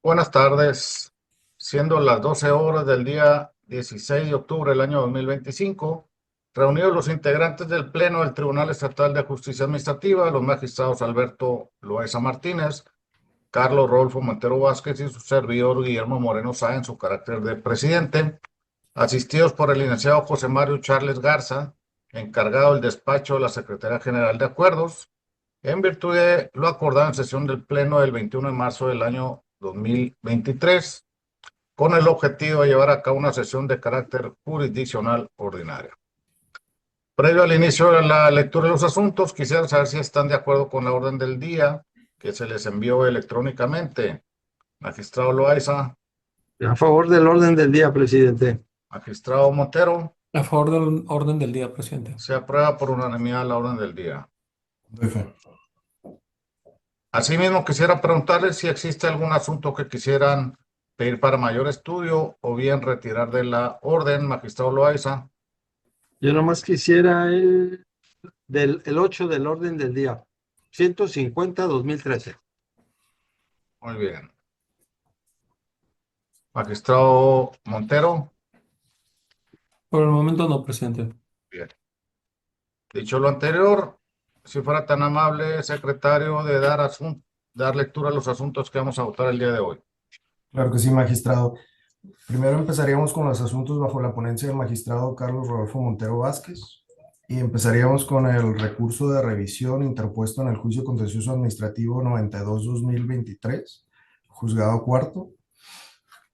Buenas tardes. Siendo las 12 horas del día 16 de octubre del año 2025, reunidos los integrantes del Pleno del Tribunal Estatal de Justicia Administrativa, los magistrados Alberto Loaiza Martínez, Carlos Rodolfo Montero Vázquez y su servidor Guillermo Moreno Sáenz en su carácter de presidente, asistidos por el licenciado José Mario Charles Garza, encargado del despacho de la Secretaría General de Acuerdos, en virtud de lo acordado en sesión del Pleno del 21 de marzo del año 2023, con el objetivo de llevar a cabo una sesión de carácter jurisdiccional ordinaria. Previo al inicio de la lectura de los asuntos, quisiera saber si están de acuerdo con la orden del día que se les envió electrónicamente. Magistrado Loaiza, A favor del orden del día, presidente. magistrado Montero, A favor del orden del día, presidente. se aprueba por unanimidad la orden del día. Doy fe. Asimismo, quisiera preguntarles si existe algún asunto que quisieran pedir para mayor estudio o bien retirar de la orden, magistrado Loaiza. Yo nomás quisiera el 8 del orden del día. 150-2013. Muy bien. Magistrado Montero. Por el momento no, presidente. Bien. Dicho lo anterior, si fuera tan amable, secretario, de dar lectura a los asuntos que vamos a votar el día de hoy. Claro que sí, magistrado. Primero empezaríamos con los asuntos bajo la ponencia del magistrado Carlos Rodolfo Montero Vázquez y empezaríamos con el recurso de revisión interpuesto en el juicio contencioso administrativo 92-2023, juzgado cuarto.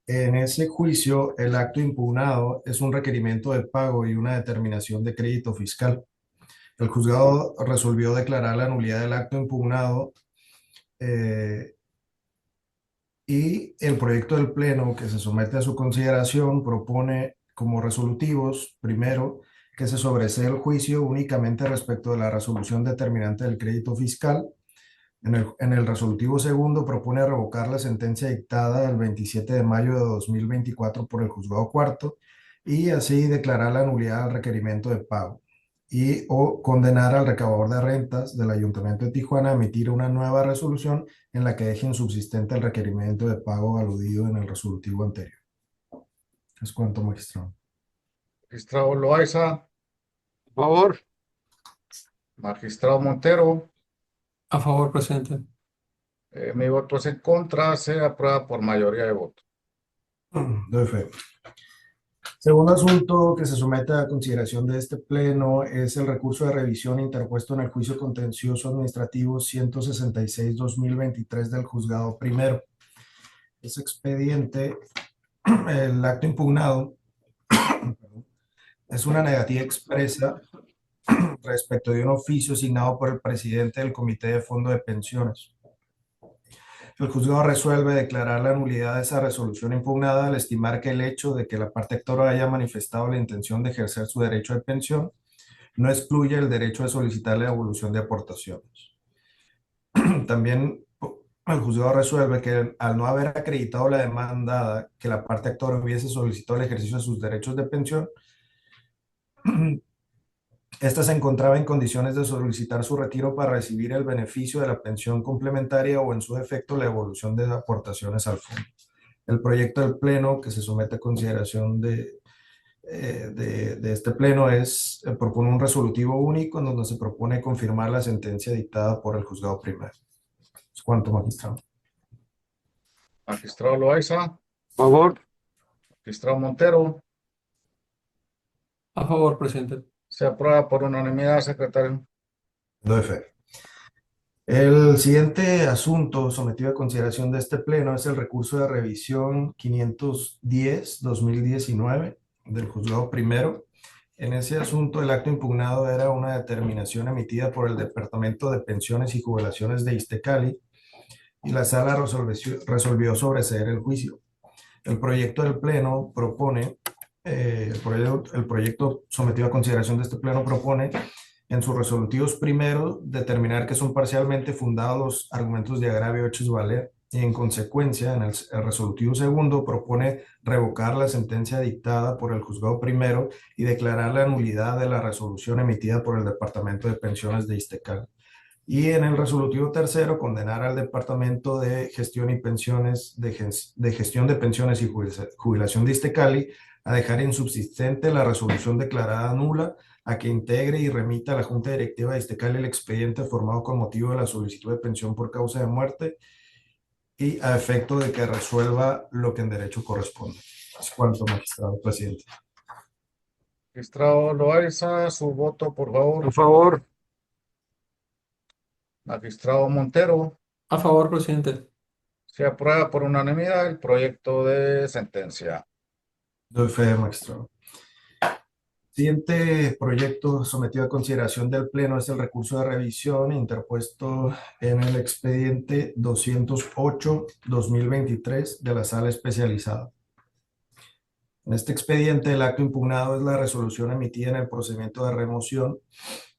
En ese juicio, el acto impugnado es un requerimiento de pago y una determinación de crédito fiscal. El juzgado resolvió declarar la nulidad del acto impugnado y el proyecto del Pleno que se somete a su consideración propone como resolutivos, primero, que se sobresee el juicio únicamente respecto de la resolución determinante del crédito fiscal. En el resolutivo segundo propone revocar la sentencia dictada el 27 de mayo de 2024 por el juzgado cuarto y así declarar la nulidad del requerimiento de pago y o condenar al recaudador de rentas del Ayuntamiento de Tijuana a emitir una nueva resolución en la que deje insubsistente el requerimiento de pago aludido en el resolutivo anterior. Es cuanto, magistrado. Magistrado Loaiza, A favor. magistrado Montero, A favor, presidente. mi voto es en contra, se aprueba por mayoría de votos. Doy fe. Segundo asunto que se somete a consideración de este pleno es el recurso de revisión interpuesto en el juicio contencioso administrativo 166-2023 del juzgado primero. Ese expediente, el acto impugnado, es una negativa expresa respecto de un oficio asignado por el presidente del Comité de Fondo de Pensiones. El juzgado resuelve declarar la nulidad de esa resolución impugnada al estimar que el hecho de que la parte actora haya manifestado la intención de ejercer su derecho de pensión no excluye el derecho de solicitar la devolución de aportaciones. También el juzgado resuelve que al no haber acreditado la demandada que la parte actora hubiese solicitado el ejercicio de sus derechos de pensión, esta se encontraba en condiciones de solicitar su retiro para recibir el beneficio de la pensión complementaria o en su defecto la devolución de aportaciones al fondo. El proyecto del Pleno que se somete a consideración de este Pleno propone un resolutivo único en donde se propone confirmar la sentencia dictada por el juzgado primero. Es cuanto, magistrado. Magistrado Loaiza, A favor. magistrado Montero, A favor, presidente. se aprueba por unanimidad, secretario. Doy fe. El siguiente asunto sometido a consideración de este pleno es el recurso de revisión 510-2019 del juzgado primero. En ese asunto, el acto impugnado era una determinación emitida por el Departamento de Pensiones y Jubilaciones de Iztecali y la sala resolvió sobreseer el juicio. El proyecto del pleno propone, el proyecto sometido a consideración de este pleno propone en sus resolutivos primero determinar que son parcialmente fundados los argumentos de agravio hechos valer y en consecuencia en el resolutivo segundo propone revocar la sentencia dictada por el juzgado primero y declarar la nulidad de la resolución emitida por el Departamento de Pensiones de Iztecali. Y en el resolutivo tercero, condenar al Departamento de Gestión y Pensiones, de Gestión de Pensiones y Jubilación de Iztecali a dejar insubsistente la resolución declarada nula, a que integre y remita a la Junta Directiva de Iztecali el expediente formado con motivo de la solicitud de pensión por causa de muerte y a efecto de que resuelva lo que en derecho corresponde. Es cuanto, magistrado presidente. Magistrado Loaiza, su voto, por A favor. favor. Magistrado Montero, A favor, presidente. se aprueba por unanimidad el proyecto de sentencia. Doy fe, magistrado. Siguiente proyecto sometido a consideración del Pleno es el recurso de revisión interpuesto en el expediente 208-2023 de la Sala Especializada. En este expediente, el acto impugnado es la resolución emitida en el procedimiento de remoción.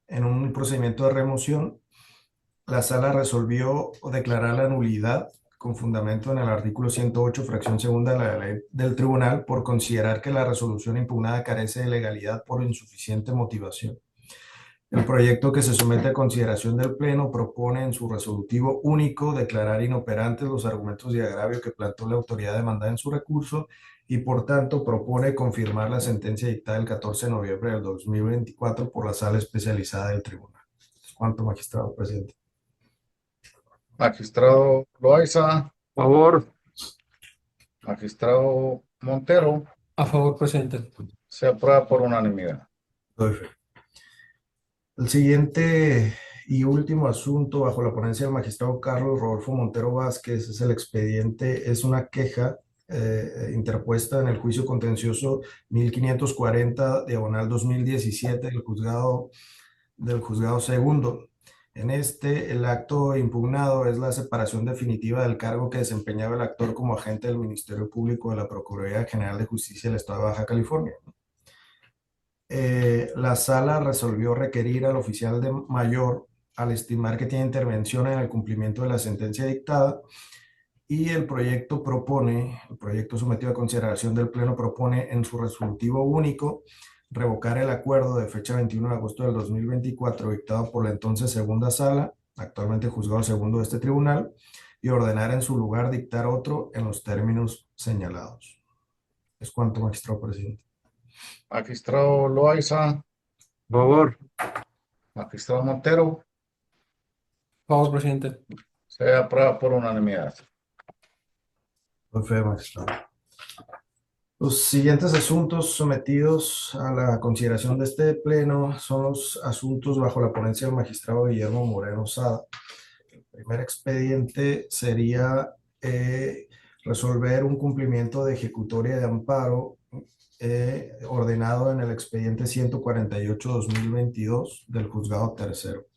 En un procedimiento de remoción, la Sala resolvió declarar la nulidad con fundamento en el artículo 108, fracción segunda de la ley del tribunal, por considerar que la resolución impugnada carece de legalidad por insuficiente motivación. El proyecto que se somete a consideración del Pleno propone en su resolutivo único declarar inoperantes los argumentos de agravio que planteó la autoridad demandada en su recurso y, por tanto, propone confirmar la sentencia dictada el 14 de noviembre del 2024 por la Sala Especializada del Tribunal. ¿Cuánto, magistrado presidente? Magistrado Loaiza, A favor. magistrado Montero, A favor, presidente. se aprueba por unanimidad. Doy fe. El siguiente y último asunto bajo la ponencia del magistrado Carlos Rodolfo Montero Vázquez es el expediente, es una queja interpuesta en el juicio contencioso 1540, diagonal 2017 del juzgado segundo. En este, el acto impugnado es la separación definitiva del cargo que desempeñaba el actor como agente del Ministerio Público de la Procuraduría General de Justicia del Estado de Baja California. La Sala resolvió requerir al oficial de mayor al estimar que tiene intervención en el cumplimiento de la sentencia dictada, y el proyecto sometido a consideración del Pleno propone en su resolutivo único revocar el acuerdo de fecha 21 de agosto del 2024 dictado por la entonces segunda sala, actualmente juzgado segundo de este tribunal, y ordenar en su lugar dictar otro en los términos señalados. Es cuanto, magistrado presidente. Magistrado Loaiza, A favor. magistrado Montero, A favor, presidente. se aprueba por unanimidad. Doy fe, magistrado. Los siguientes asuntos sometidos a la consideración de este Pleno son los asuntos bajo la ponencia del magistrado Guillermo Moreno Sada. El primer expediente sería resolver un cumplimiento de ejecutoria de amparo ordenado en el expediente 148-2022 del juzgado tercero.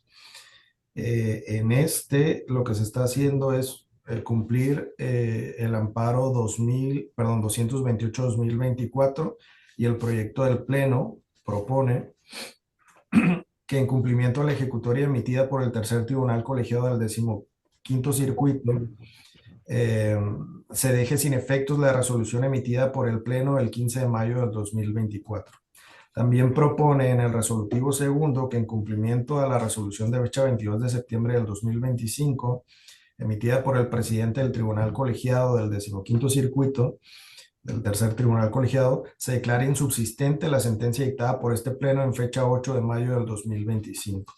En este, lo que se está haciendo es cumplir el amparo 228-2024, y el proyecto del Pleno propone que en cumplimiento de la ejecutoria emitida por el tercer tribunal colegiado del 15º circuito, se deje sin efectos la resolución emitida por el Pleno el 15 de mayo del 2024. También propone en el resolutivo segundo que en cumplimiento a la resolución de fecha 22 de septiembre del 2025, emitida por el presidente del tribunal colegiado del 15º circuito, del tercer tribunal colegiado, se declare insubsistente la sentencia dictada por este Pleno en fecha 8 de mayo del 2025.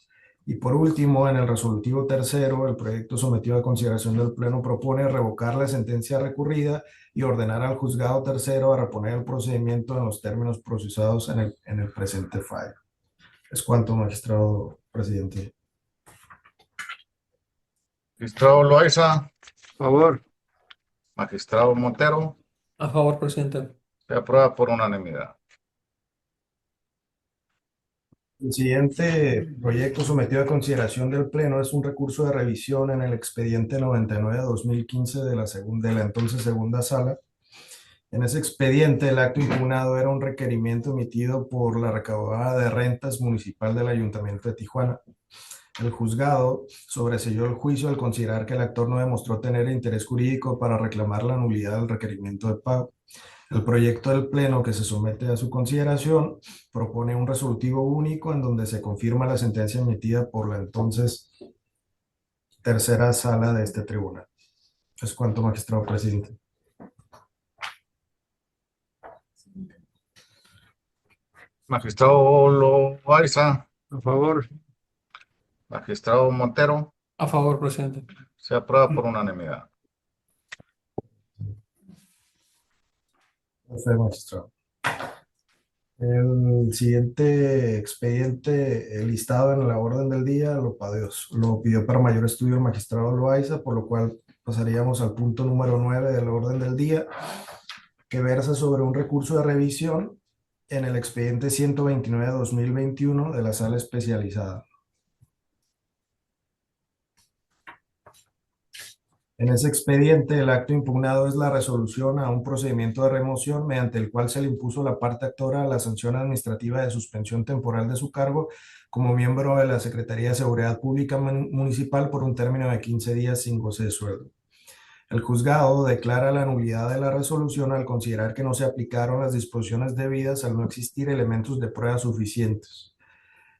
Y por último, en el resolutivo tercero, el proyecto sometido a consideración del Pleno propone revocar la sentencia recurrida y ordenar al juzgado tercero a reponer el procedimiento en los términos procesados en el presente fallo. Es cuanto, magistrado presidente. Magistrado Loaiza, A favor. magistrado Montero, A favor, presidente. se aprueba por unanimidad. El siguiente proyecto sometido a consideración del Pleno es un recurso de revisión en el expediente 99-2015 de la entonces segunda sala. En ese expediente, el acto impugnado era un requerimiento emitido por la recaudadora de rentas municipal del Ayuntamiento de Tijuana. El juzgado sobreseyó el juicio al considerar que el actor no demostró tener interés jurídico para reclamar la nulidad del requerimiento de pago. El proyecto del Pleno que se somete a su consideración propone un resolutivo único en donde se confirma la sentencia emitida por la entonces tercera sala de este tribunal. Es cuanto, magistrado presidente. Magistrado Loaiza, A favor. magistrado Montero, A favor, presidente. se aprueba por unanimidad. Fue magistrado. El siguiente expediente listado en la orden del día lo pidió para mayor estudio el magistrado Loaiza, por lo cual pasaríamos al punto número 9 de la orden del día, que versa sobre un recurso de revisión en el expediente 129/2021 de la sala especializada. En ese expediente, el acto impugnado es la resolución a un procedimiento de remoción mediante el cual se le impuso a la parte actora la sanción administrativa de suspensión temporal de su cargo como miembro de la Secretaría de Seguridad Pública Municipal por un término de 15 días sin goce de sueldo. El juzgado declara la nulidad de la resolución al considerar que no se aplicaron las disposiciones debidas al no existir elementos de prueba suficientes.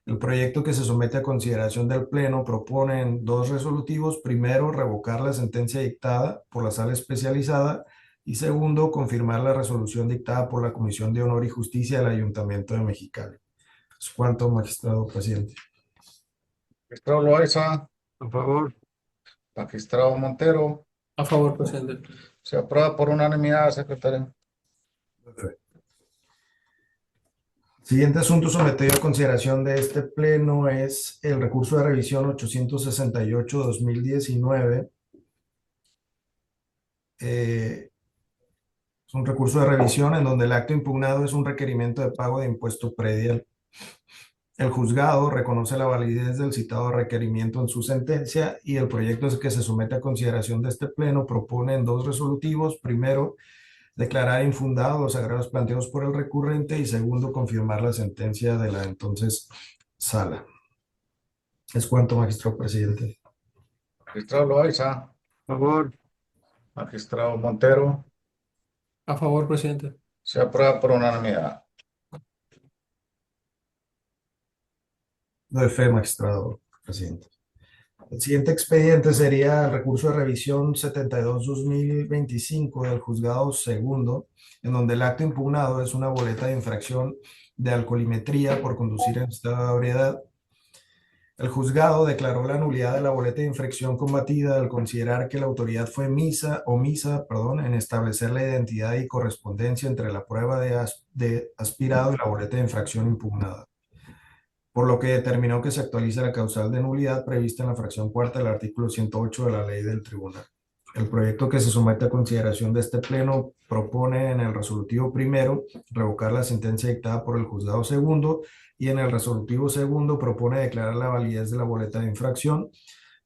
El proyecto que se somete a consideración del Pleno propone en dos resolutivos. Primero, revocar la sentencia dictada por la sala especializada y segundo, confirmar la resolución dictada por la Comisión de Honor y Justicia del Ayuntamiento de Mexicali. Es cuanto, magistrado presidente. Magistrado Loaiza, A favor. magistrado Montero, A favor, presidente. se aprueba por unanimidad, secretario. Siguiente asunto sometido a consideración de este Pleno es el recurso de revisión 868/2019. Es un recurso de revisión en donde el acto impugnado es un requerimiento de pago de impuesto predial. El juzgado reconoce la validez del citado requerimiento en su sentencia y el proyecto que se somete a consideración de este Pleno propone en dos resolutivos. Primero, declarar infundados los agravios planteados por el recurrente y segundo, confirmar la sentencia de la entonces sala. Es cuanto, magistrado presidente. Magistrado Loaiza, A favor. magistrado Montero, A favor, presidente. se aprueba por unanimidad. Doy fe, magistrado presidente. El siguiente expediente sería el recurso de revisión 72/2025 del juzgado segundo, en donde el acto impugnado es una boleta de infracción de alcoholimetría por conducir en estado de ebriedad. El juzgado declaró la nulidad de la boleta de infracción combatida al considerar que la autoridad fue omisa en establecer la identidad y correspondencia entre la prueba de aspirado y la boleta de infracción impugnada, por lo que determinó que se actualice la causal de nulidad prevista en la fracción cuarta del artículo 108 de la ley del tribunal. El proyecto que se somete a consideración de este Pleno propone en el resolutivo primero revocar la sentencia dictada por el juzgado segundo y en el resolutivo segundo propone declarar la validez de la boleta de infracción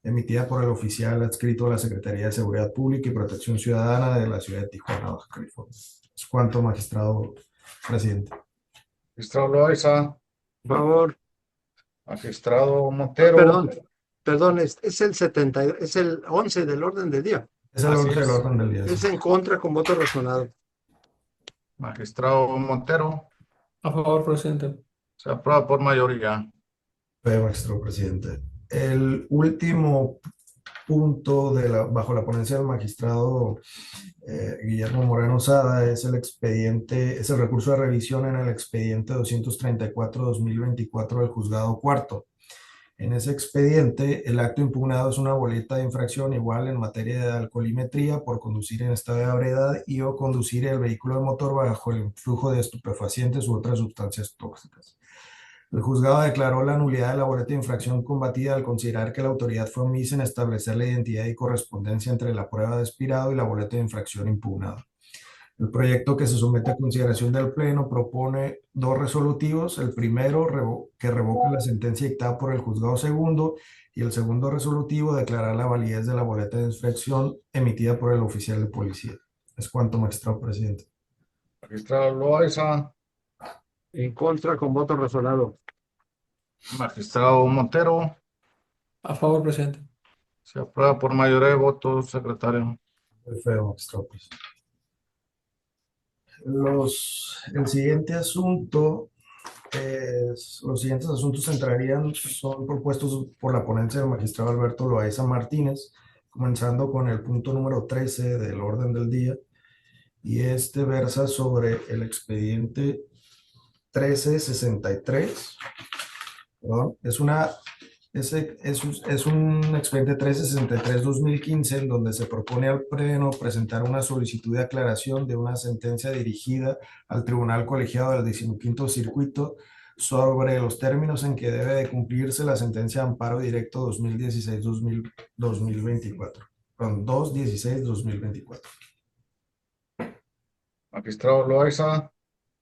emitida por el oficial adscrito a la Secretaría de Seguridad Pública y Protección Ciudadana de la ciudad de Tijuana, Baja California. Es cuanto, magistrado presidente. Magistrado Loaiza, A favor. magistrado Montero. Perdón, es el 70, es el 11 del orden del día. Es el Así orden del es. orden del día. Es en contra con voto razonado. Magistrado Montero, A favor, presidente. se aprueba por mayoría. Magistrado presidente. El último punto bajo la ponencia del magistrado Guillermo Moreno Sada es el recurso de revisión en el expediente 234/2024 del juzgado cuarto. En ese expediente, el acto impugnado es una boleta de infracción igual en materia de alcoholimetría por conducir en estado de ebriedad y o conducir el vehículo de motor bajo el influjo de estupefacientes u otras sustancias tóxicas. El juzgado declaró la nulidad de la boleta de infracción combatida al considerar que la autoridad fue omisa en establecer la identidad y correspondencia entre la prueba de aspirado y la boleta de infracción impugnada. El proyecto que se somete a consideración del Pleno propone dos resolutivos. El primero, que revoca la sentencia dictada por el juzgado segundo, y el segundo resolutivo, declarar la validez de la boleta de infracción emitida por el oficial de policía. Es cuanto, magistrado presidente. Magistrado Loaiza, En contra con voto razonado. magistrado Montero, A favor, presidente. se aprueba por mayoría de votos, secretario. Perfecto, magistrado presidente. El siguiente asunto los siguientes asuntos son propuestos por la ponencia del magistrado Alberto Loaiza Martínez, comenzando con el punto número 13 del orden del día, y este versa sobre el expediente 1363. Perdón, es un expediente 1363-2015 en donde se propone al Pleno presentar una solicitud de aclaración de una sentencia dirigida al Tribunal Colegiado del 15º Circuito sobre los términos en que debe de cumplirse la sentencia de amparo directo 2016-2024. Perdón, 216-2024. Magistrado Loaiza,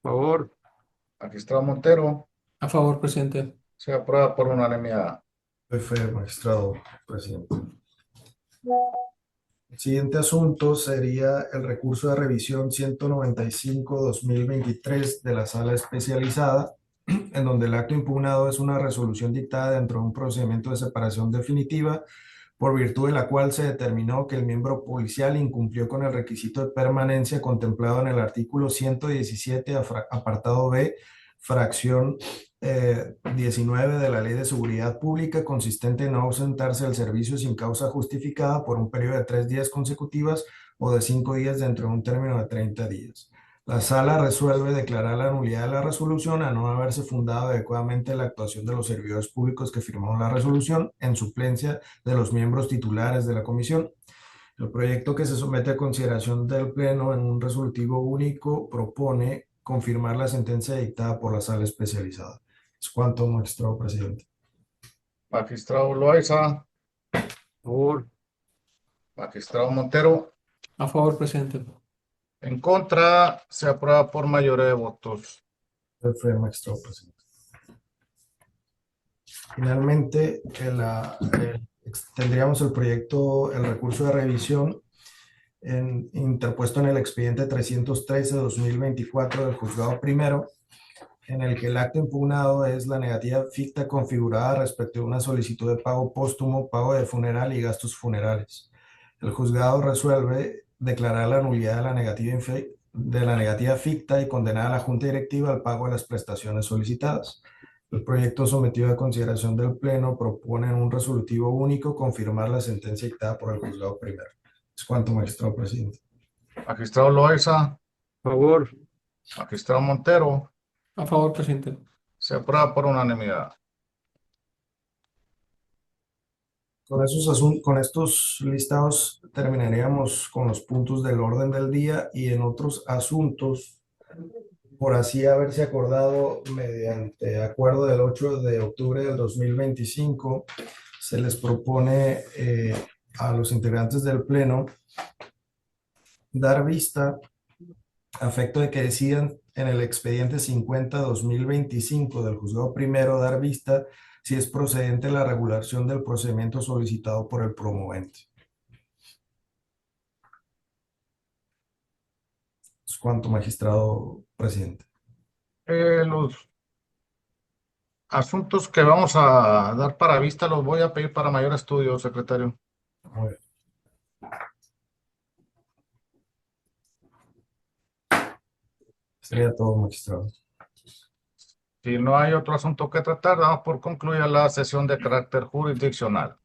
Favor. magistrado Montero, A favor, presidente. se aprueba por unanimidad. Jefe, magistrado, presidente. El siguiente asunto sería el recurso de revisión 195-2023 de la sala especializada, en donde el acto impugnado es una resolución dictada dentro de un procedimiento de separación definitiva, por virtud de la cual se determinó que el miembro policial incumplió con el requisito de permanencia contemplado en el artículo 117, apartado B, fracción 19 de la Ley de Seguridad Pública, consistente en no ausentarse del servicio sin causa justificada por un periodo de 3 días consecutivas o de 5 días dentro de un término de 30 días. La sala resuelve declarar la nulidad de la resolución a no haberse fundado adecuadamente la actuación de los servidores públicos que firmaron la resolución en suplencia de los miembros titulares de la comisión. El proyecto que se somete a consideración del Pleno en un resolutivo único propone confirmar la sentencia dictada por la sala especializada. Es cuanto, magistrado presidente. Magistrado Loaiza, Favor. magistrado Montero, A favor, presidente. en contra, se aprueba por mayoría de votos. Jefe, magistrado presidente. Finalmente, tendríamos el recurso de revisión interpuesto en el expediente 313-2024 del juzgado primero, en el que el acto impugnado es la negativa ficta configurada respecto a una solicitud de pago póstumo, pago de funeral y gastos funerales. El juzgado resuelve declarar la nulidad de la negativa ficta y condenar a la Junta Directiva al pago de las prestaciones solicitadas. El proyecto sometido a consideración del Pleno propone en un resolutivo único confirmar la sentencia dictada por el juzgado primero. Es cuanto, magistrado presidente. Magistrado Loaiza, Favor. magistrado Montero, A favor, presidente. se aprueba por unanimidad. Con estos listados terminaríamos con los puntos del orden del día, y en otros asuntos, por así haberse acordado mediante acuerdo del 8 de octubre del 2025, se les propone a los integrantes del Pleno dar vista a efecto de que decidan en el expediente 50-2025 del juzgado primero dar vista si es procedente la regulación del procedimiento solicitado por el promovente. Es cuanto, magistrado presidente. Los asuntos que vamos a dar para vista los voy a pedir para mayor estudio, secretario. Muy bien. Sería todo, magistrado. Si no hay otro asunto que tratar, damos por concluida la sesión de carácter jurisdiccional.